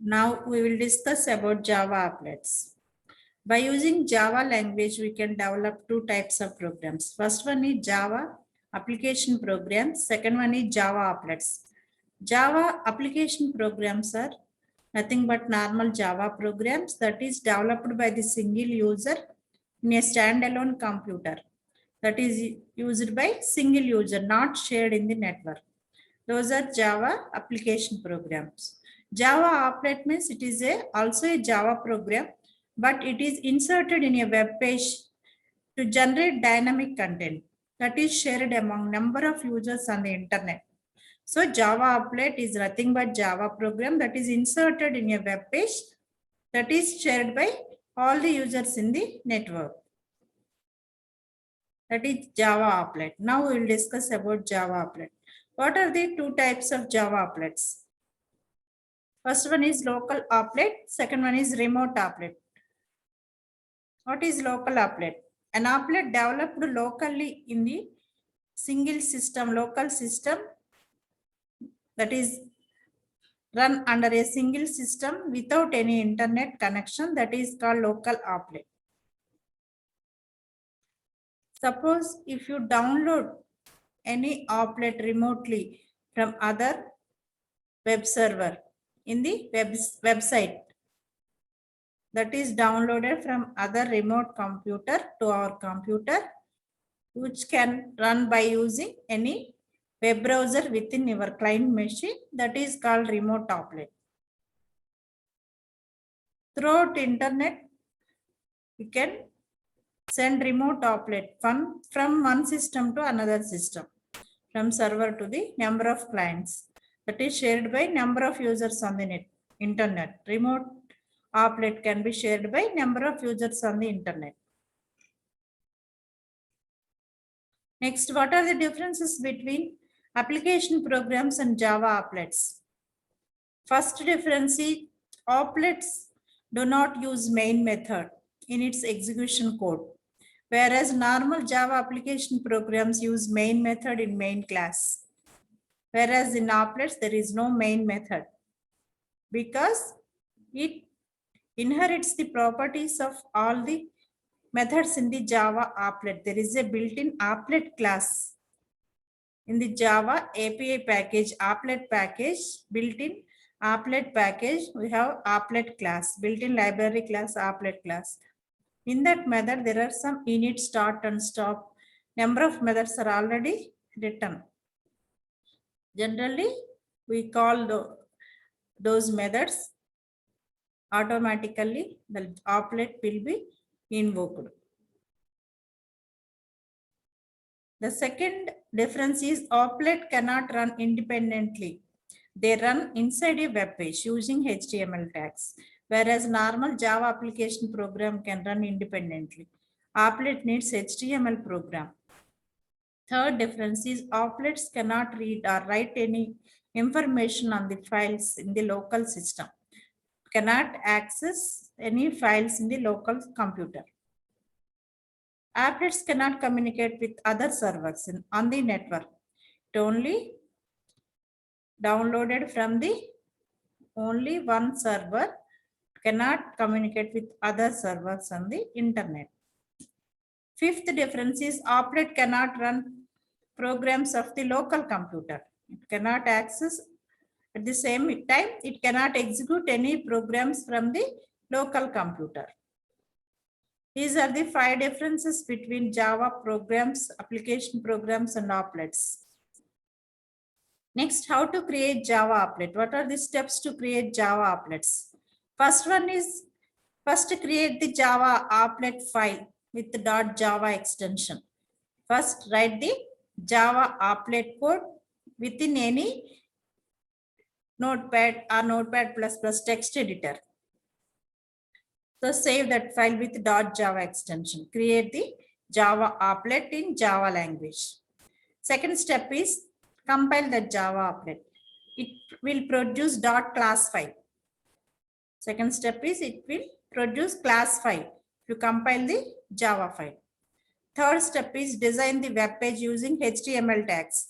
Now we will discuss about Java applets. By using Java language, we can develop two types of programs. First one is Java application programs. Second one is Java applets. Java application programs are nothing but normal Java programs that is developed by the single user in a standalone computer. That is used by single user, not shared in the network. Those are Java application programs. Java applet means it is also a Java program, but it is inserted in a web page to generate dynamic content that is shared among number of users on the internet. So Java applet is nothing but Java program that is inserted in a web page that is shared by all the users in the network. That is Java applet. Now we will discuss about Java applet. What are the two types of Java applets? First one is local applet. Second one is remote applet. What is local applet? An applet developed locally in the single system, local system that is run under a single system without any internet connection, that is called local applet. Suppose if you download any applet remotely from other web server in the website that is downloaded from other remote computer to our computer, which can run by using any web browser within your client machine, that is called remote applet. Throughout internet, you can send remote applet from one system to another system, from server to the number of clients that is shared by number of users on the internet. Remote applet can be shared by number of users on the internet. Next, what are the differences between application programs and Java applets? First difference is applets do not use main method in its execution code, whereas normal Java application programs use main method in main class. Whereas in applets, there is no main method because it inherits the properties of all the methods in the Java applet. There is a built-in applet class in the Java API package, applet package, built-in applet package. We have applet class, built-in library class, applet class. In that method, there are some init, start and stop. Number of methods are already written. Generally, we call those methods automatically. The applet will be invoked. The second difference is applet cannot run independently. They run inside a web page using HTML tags, whereas normal Java application program can run independently. Applet needs HTML program. Third difference is applets cannot read or write any information on the files in the local system, cannot access any files in the local computer. Applets cannot communicate with other servers on the network. It only downloaded from the only one server, cannot communicate with other servers on the internet. Fifth difference is applet cannot run programs of the local computer. It cannot access at the same time, it cannot execute any programs from the local computer. These are the 5 differences between Java programs, application programs, and applets. Next, how to create Java applet. What are the steps to create Java applets? First one is, first create the Java applet file with the .java extension. First, write the Java applet code within any Notepad or Notepad++ text editor. So save that file with .java extension. Create the Java applet in Java language. Second step is compile the Java applet. It will produce .class file. Second step is it will produce class file. You compile the Java file. Third step is design the web page using HTML tags.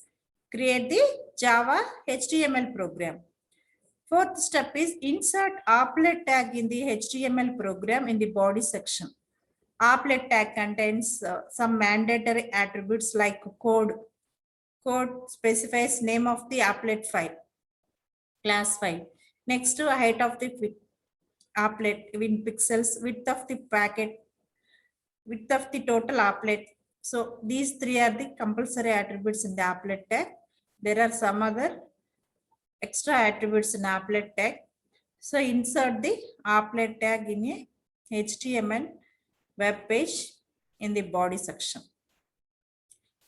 Create the Java HTML program. Fourth step is insert applet tag in the HTML program in the body section. Applet tag contains some mandatory attributes like code. Code specifies name of the applet file, class file. Next to height of the applet in pixels, width of the packet, width of the total applet. So these three are the compulsory attributes in the applet tag. There are some other extra attributes in applet tag. So insert the applet tag in a HTML web page in the body section.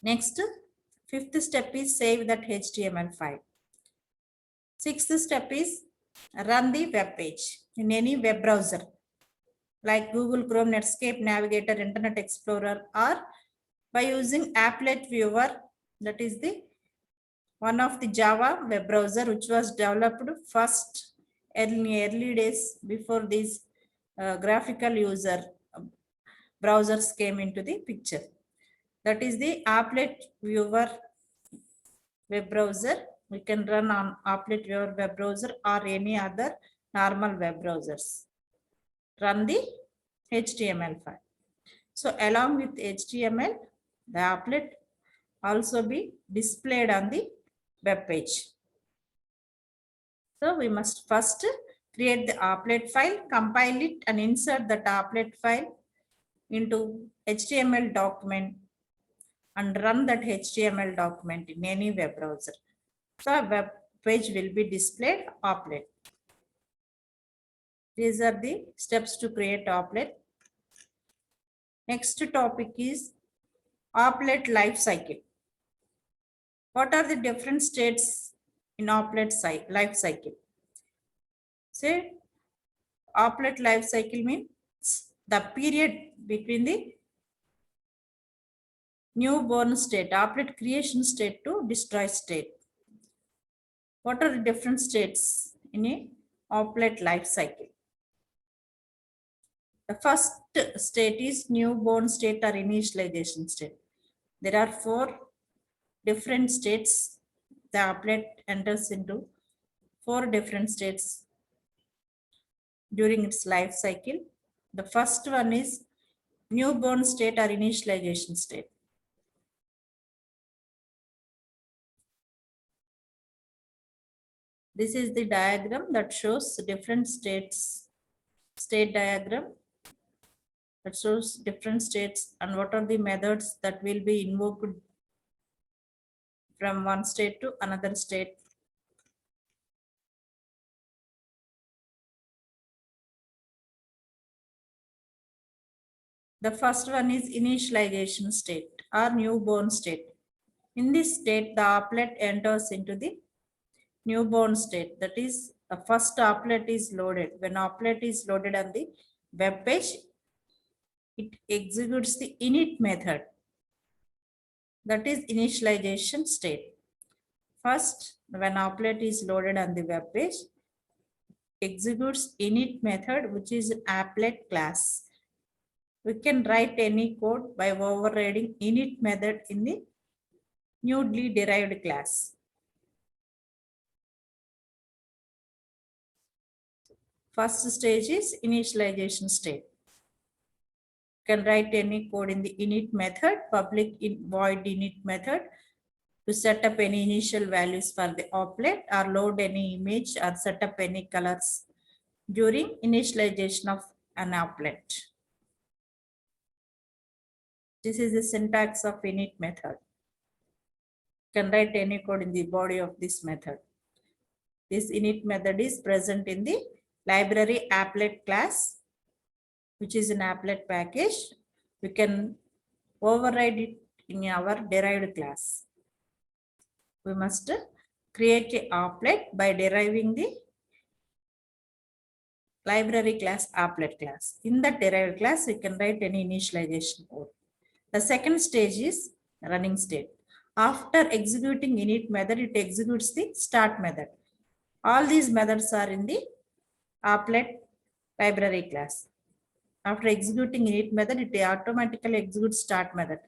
Next, fifth step is save that HTML file. Sixth step is run the web page in any web browser like Google Chrome, Netscape, Navigator, Internet Explorer, or by using Applet Viewer, that is the one of the Java web browser which was developed first in early days before these graphical user browsers came into the picture. That is the Applet Viewer web browser. We can run on Applet Viewer web browser or any other normal web browsers. Run the HTML file. So along with HTML, the applet also be displayed on the web page. So we must first create the applet file, compile it and insert that applet file into HTML document and run that HTML document in any web browser. So a web page will be displayed applet. These are the steps to create applet. Next topic is applet life cycle. What are the different states in applet life cycle? Say applet life cycle means the period between the newborn state, applet creation state to destroy state. What are the different states in a applet life cycle? The first state is newborn state or initialization state. There are 4 different states. The applet enters into 4 different states during its life cycle. The first one is newborn state or initialization state. This is the diagram that shows different states, state diagram that shows different states and what are the methods that will be invoked from one state to another state. The first one is initialization state or newborn state. In this state, the applet enters into the newborn state. That is, the first applet is loaded. When applet is loaded on the web page, it executes the init method. That is initialization state. First, when applet is loaded on the web page, executes init method, which is an applet class. We can write any code by overriding init method in the newly derived class. First stage is initialization state. You can write any code in the init method, public void init method, to set up any initial values for the applet or load any image or set up any colors during initialization of an applet. This is the syntax of init method. You can write any code in the body of this method. This init method is present in the library applet class, which is an applet package. We can override it in our derived class. We must create an applet by deriving the library class applet class. In the derived class, we can write any initialization code. The second stage is running state. After executing init method, it executes the start method. All these methods are in the applet library class. After executing init method, it automatically executes start method.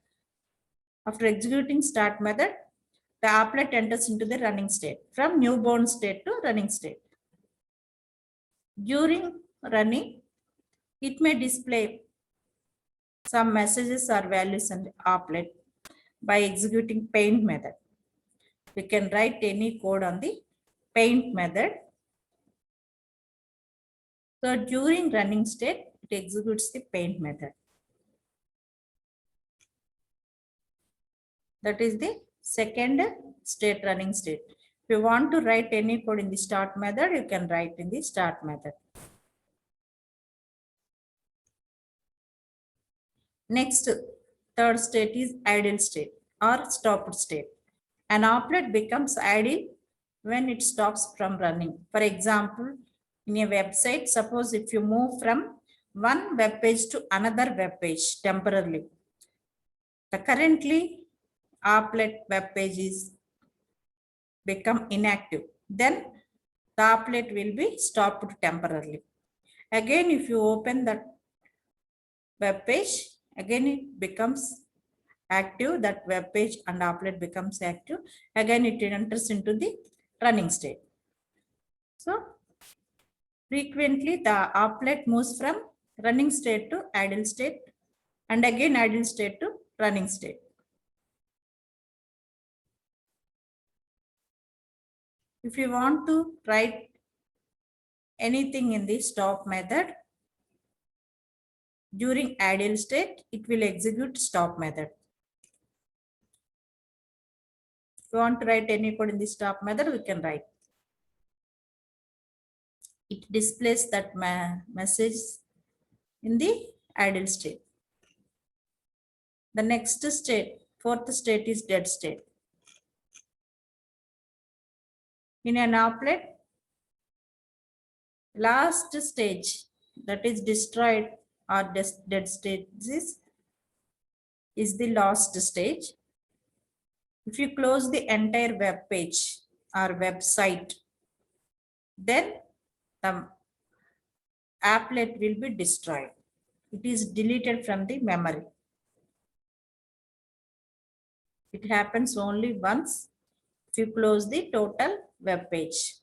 After executing start method, the applet enters into the running state from newborn state to running state. During running, it may display some messages or values in the applet by executing paint method. We can write any code on the paint method. So during running state, it executes the paint method. That is the second state, running state. If you want to write any code in the start method, you can write in the start method. Next, third state is idle state or stopped state. An applet becomes idle when it stops from running. For example, in a website, suppose if you move from one web page to another web page temporarily, the currently applet web page is become inactive. Then the applet will be stopped temporarily. Again, if you open that web page, again it becomes active, that web page and applet becomes active. Again, it enters into the running state. So frequently the applet moves from running state to idle state and again idle state to running state. If you want to write anything in the stop method, during idle state, it will execute stop method. If you want to write any code in the stop method, we can write. It displays that message in the idle state. The next state, fourth state is dead state. In an applet, last stage, that is destroyed or dead state is the last stage. If you close the entire web page or website, then the applet will be destroyed. It is deleted from the memory. It happens only once if you close the total web page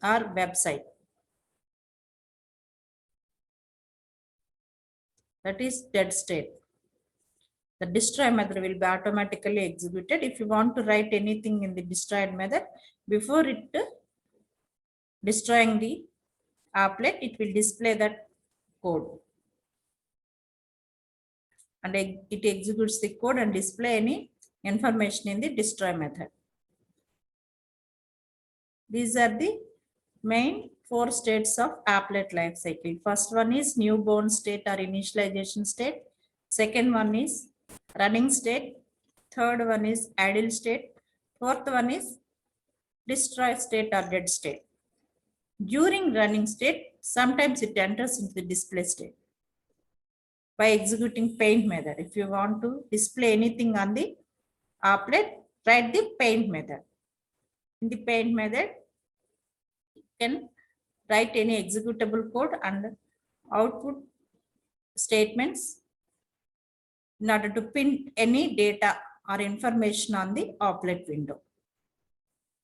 or website. That is dead state. The destroy method will be automatically executed. If you want to write anything in the destroyed method, before it destroying the applet, it will display that code. And it executes the code and display any information in the destroy method. These are the main four states of applet life cycle. First one is newborn state or initialization state. Second one is running state. Third one is idle state. Fourth one is destroy state or dead state. During running state, sometimes it enters into the display state by executing paint method. If you want to display anything on the applet, write the paint method. In the paint method, you can write any executable code and output statements in order to print any data or information on the applet window.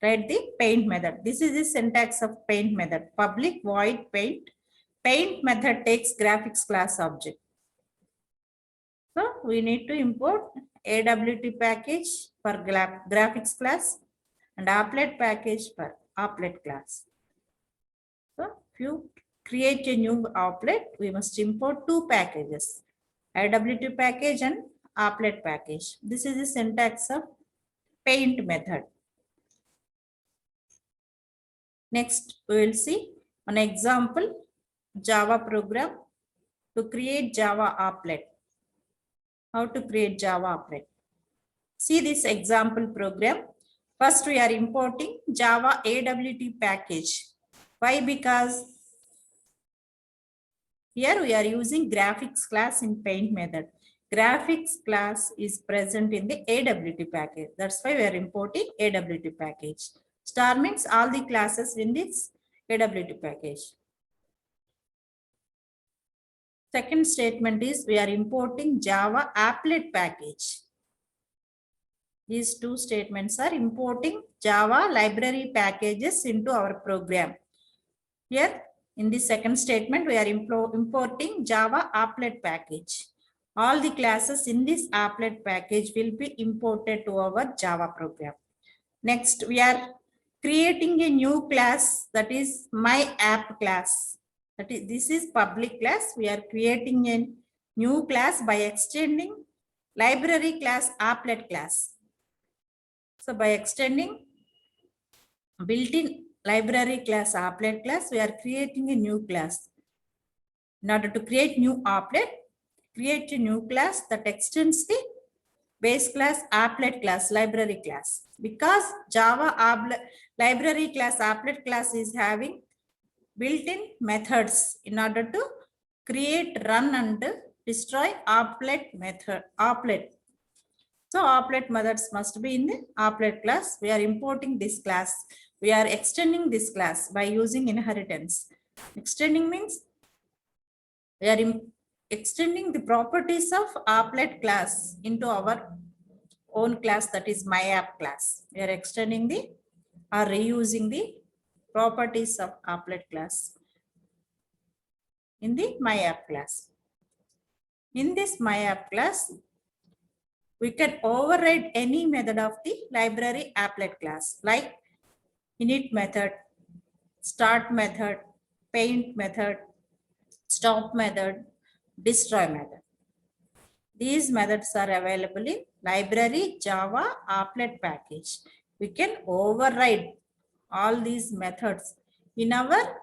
Write the paint method. This is the syntax of paint method. Public void paint. Paint method takes graphics class object. So we need to import AWT package for graphics class and applet package for applet class. So if you create a new applet, we must import two packages, AWT package and applet package. This is the syntax of paint method. Next, we will see an example Java program to create Java applet. How to create Java applet? See this example program. First, we are importing Java AWT package. Why? Because here we are using graphics class in paint method. Graphics class is present in the AWT package. That's why we are importing AWT package. Star means all the classes in this AWT package. Second statement is we are importing Java applet package. These two statements are importing Java library packages into our program. Here In the second statement, we are importing Java applet package. All the classes in this applet package will be imported to our Java program. Next, we are creating a new class, that is my app class. This is public class. We are creating a new class by extending library class applet class. So by extending built-in library class applet class, we are creating a new class. In order to create new applet, create a new class that extends the base class applet class library class. Because Java library class applet class is having built-in methods in order to create, run and destroy applet method applet. So applet methods must be in the applet class. We are importing this class. We are extending this class by using inheritance. Extending means we are extending the properties of applet class into our own class, that is my app class. We are extending the or reusing the properties of applet class in the my app class. In this my app class, we can override any method of the library applet class like init method, start method, paint method, stop method, destroy method. These methods are available in library Java applet package. We can override all these methods in our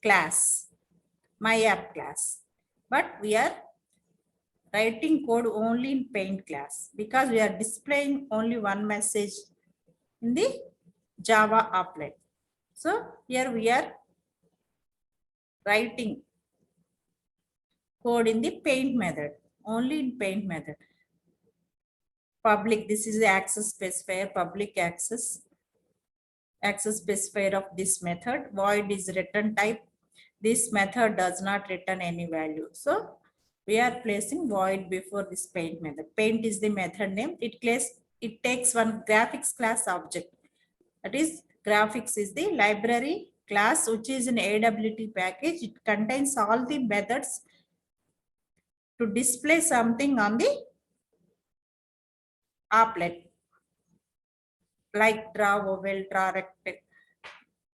class, my app class. But we are writing code only in paint class because we are displaying only one message in the Java applet. So here we are writing code in the paint method, only in paint method. Public, this is the access specifier, public access specifier of this method. Void is return type. This method does not return any value. So we are placing void before this paint method. Paint is the method name. It takes one graphics class object. That is, graphics is the library class which is in AWT package. It contains all the methods to display something on the applet, like draw oval, draw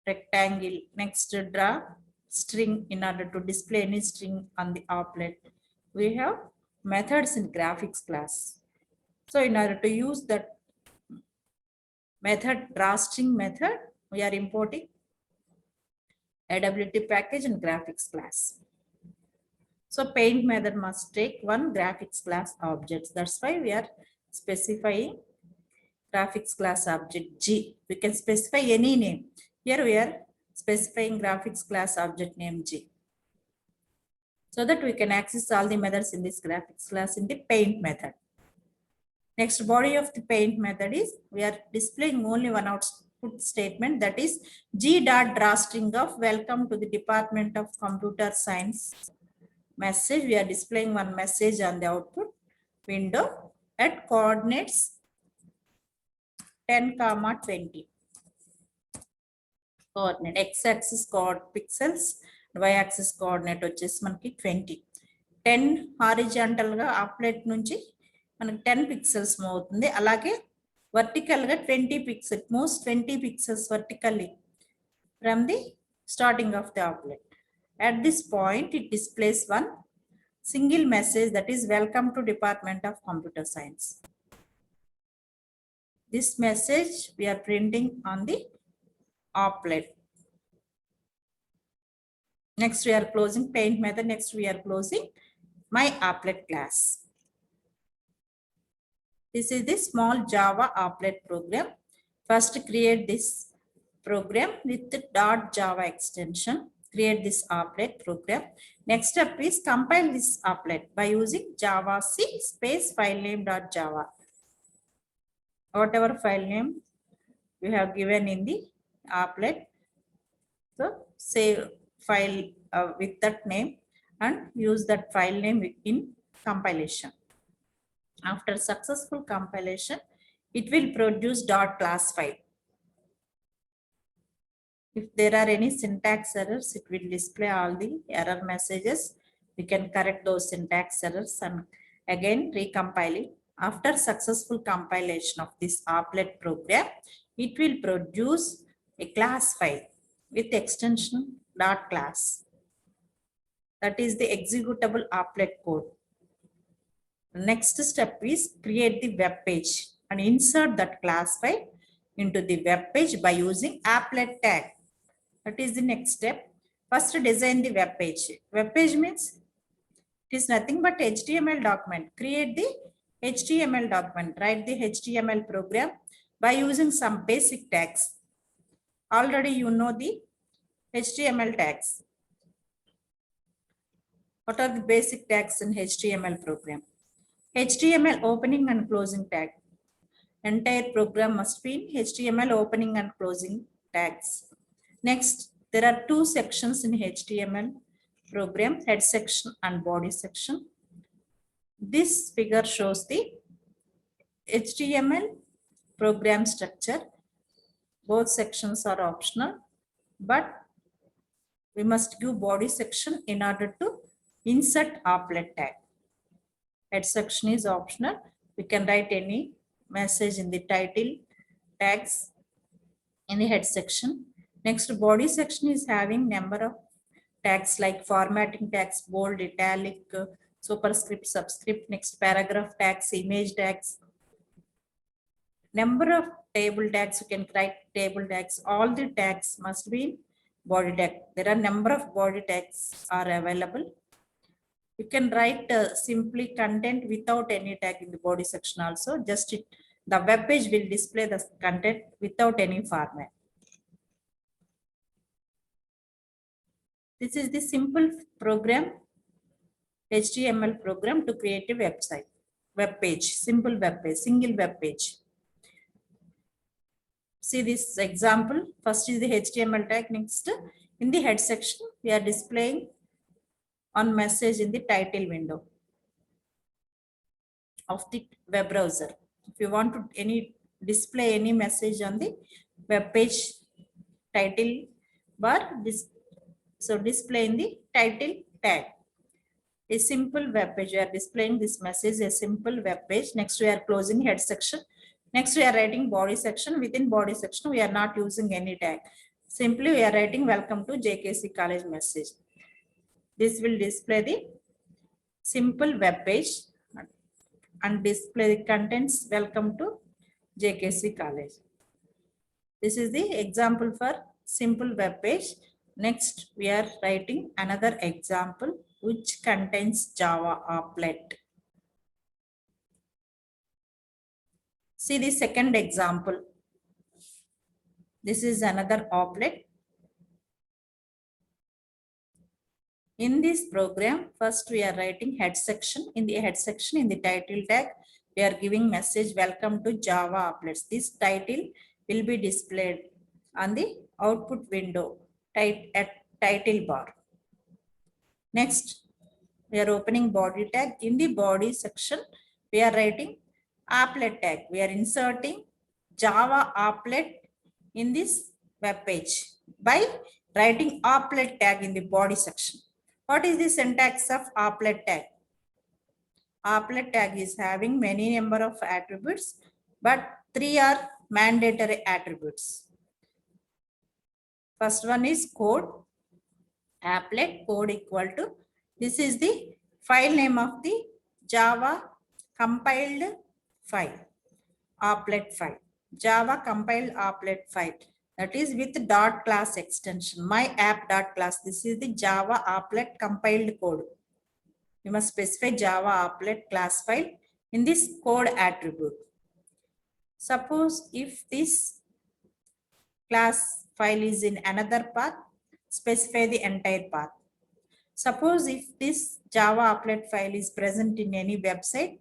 rectangle, next draw string in order to display any string on the applet. We have methods in graphics class. So in order to use that method, draw string method, we are importing AWT package and graphics class. So paint method must take one graphics class object. That's why we are specifying graphics class object G. We can specify any name. Here we are specifying graphics class object name G, so that we can access all the methods in this graphics class in the paint method. Next, body of the paint method is we are displaying only one output statement, that is G.drawString of welcome to the Department of Computer Science message. We are displaying one message on the output window at coordinates 10, 20. Coordinate x-axis pixels, y-axis coordinate వచ్చేసి మనకి 20. 10 horizontal గా applet నుంచి మనకి 10 pixels move అవుతుంది. అలాగే vertical గా 20 pixels, moves 20 pixels vertically from the starting of the applet. At this point, it displays one single message, that is welcome to Department of Computer Science. This message we are printing on the applet. Next, we are closing paint method. Next, we are closing my applet class. This is the small Java applet program. First, create this program with the .java extension. Create this applet program. Next step is compile this applet by using javac space filename.java. Whatever file name we have given in the applet, so save file with that name and use that file name in compilation. After successful compilation, it will produce .class file. If there are any syntax errors, it will display all the error messages. We can correct those syntax errors and again recompile it. After successful compilation of this applet program, it will produce a class file with extension .class. That is the executable applet code. The next step is create the web page and insert that class file into the web page by using applet tag. That is the next step. First, design the web page. Web page means it is nothing but HTML document. Create the HTML document. Write the HTML program by using some basic tags. Already you know the HTML tags. What are the basic tags in HTML program? HTML opening and closing tag. Entire program must be in HTML opening and closing tags. Next, there are two sections in HTML program, head section and body section. This figure shows the HTML program structure. Both sections are optional, but we must give body section in order to insert applet tag. Head section is optional. We can write any message in the title tags in the head section. Next, body section is having number of tags like formatting tags, bold, italic, superscript, subscript. Next, paragraph tags, image tags. Number of table tags, you can write table tags. All the tags must be in body tag. There are number of body tags are available. You can write simply content without any tag in the body section also. Just the web page will display the content without any format. This is the simple program, HTML program to create a website, web page, simple web page, single web page. See this example. First is the HTML tag. Next, in the head section, we are displaying on message in the title window of the web browser. If you want to display any message on the web page title bar, display in the title tag. A simple web page, we are displaying this message, a simple web page. Next, we are closing head section. Next, we are writing body section. Within body section, we are not using any tag. Simply, we are writing welcome to JKC College message. This will display the simple web page and display the contents welcome to JKC College. This is the example for simple web page. Next, we are writing another example which contains Java applet. See the second example. This is another applet. In this program, first we are writing head section. In the head section, in the title tag, we are giving message welcome to Java applets. This title will be displayed on the output window at title bar. Next, we are opening body tag. In the body section, we are writing applet tag. We are inserting Java applet in this web page by writing applet tag in the body section. What is the syntax of applet tag? Applet tag is having many number of attributes, but 3 are mandatory attributes. First one is code. Applet code equal to, this is the file name of the Java compiled file, applet file, Java compiled applet file. That is with dot class extension, my app dot class. This is the Java applet compiled code. You must specify Java applet class file in this code attribute. Suppose if this class file is in another path, specify the entire path. Suppose if this Java applet file is present in any website,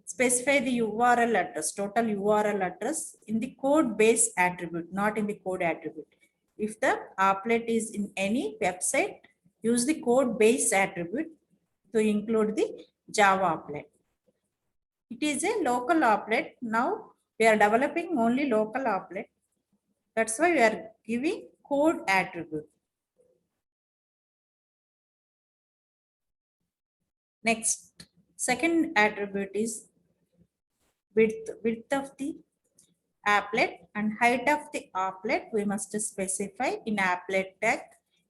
specify the URL address, total URL address in the code base attribute, not in the code attribute. If the applet is in any website, use the code base attribute to include the Java applet. It is a local applet. Now we are developing only local applet. That's why we are giving code attribute. Next, second attribute is width of the applet and height of the applet. We must specify in applet tag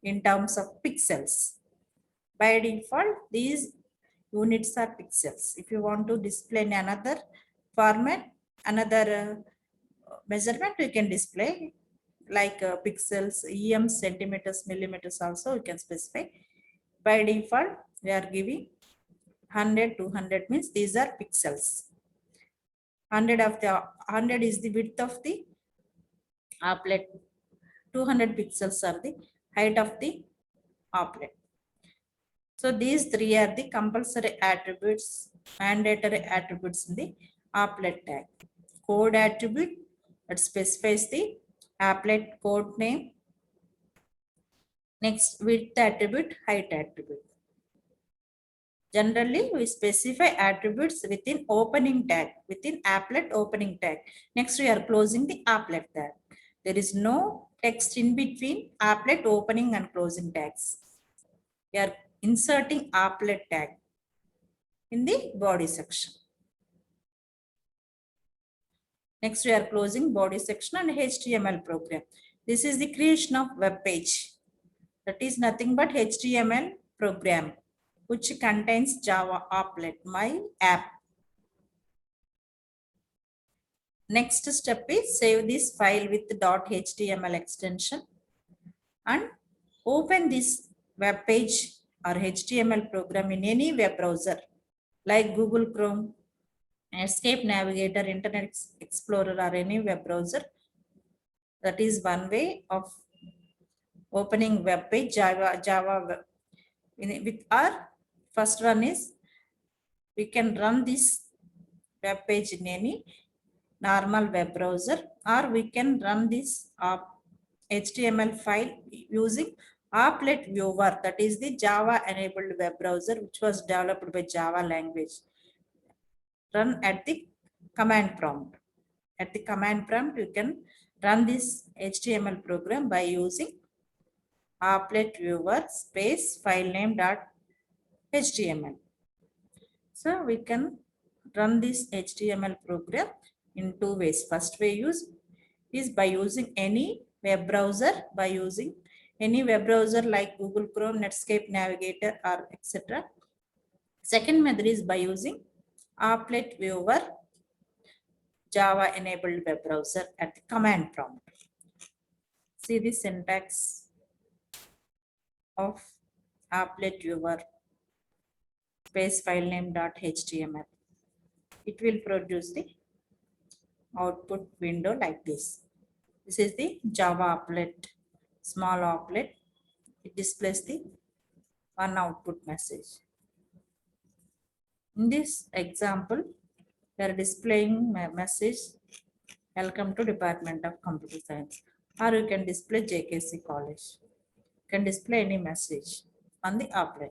in terms of pixels. By default, these units are pixels. If you want to display in another format, another measurement, you can display like pixels, em, centimeters, millimeters also you can specify. By default, we are giving 100, 200 means these are pixels. 100 is the width of the applet. 200 pixels are the height of the applet. So these three are the compulsory attributes, mandatory attributes in the applet tag. Code attribute that specifies the applet code name. Next, width attribute, height attribute. Generally, we specify attributes within opening tag, within applet opening tag. Next, we are closing the applet tag. There is no text in between applet opening and closing tags. We are inserting applet tag in the body section. Next, we are closing body section and HTML program. This is the creation of web page. That is nothing but HTML program which contains Java applet, my app. Next step is save this file with .html extension and open this web page or HTML program in any web browser like Google Chrome, Escape Navigator, Internet Explorer or any web browser. That is one way of opening web page Java web. With our first one is we can run this web page in any normal web browser or we can run this HTML file using applet viewer, that is the Java enabled web browser which was developed by Java language. Run at the command prompt. At the command prompt you can run this HTML program by using applet viewer space file name dot HTML. So we can run this HTML program in two ways. First way is by using any web browser, like Google Chrome, Netscape Navigator or etc. Second method is by using applet viewer Java enabled web browser at the command prompt. See the syntax of applet viewer space file name .html. It will produce the output window like this. This is the Java applet, small applet. It displays the one output message. In this example, we are displaying my message, welcome to Department of Computer Science. Or you can display JKC College. You can display any message on the applet.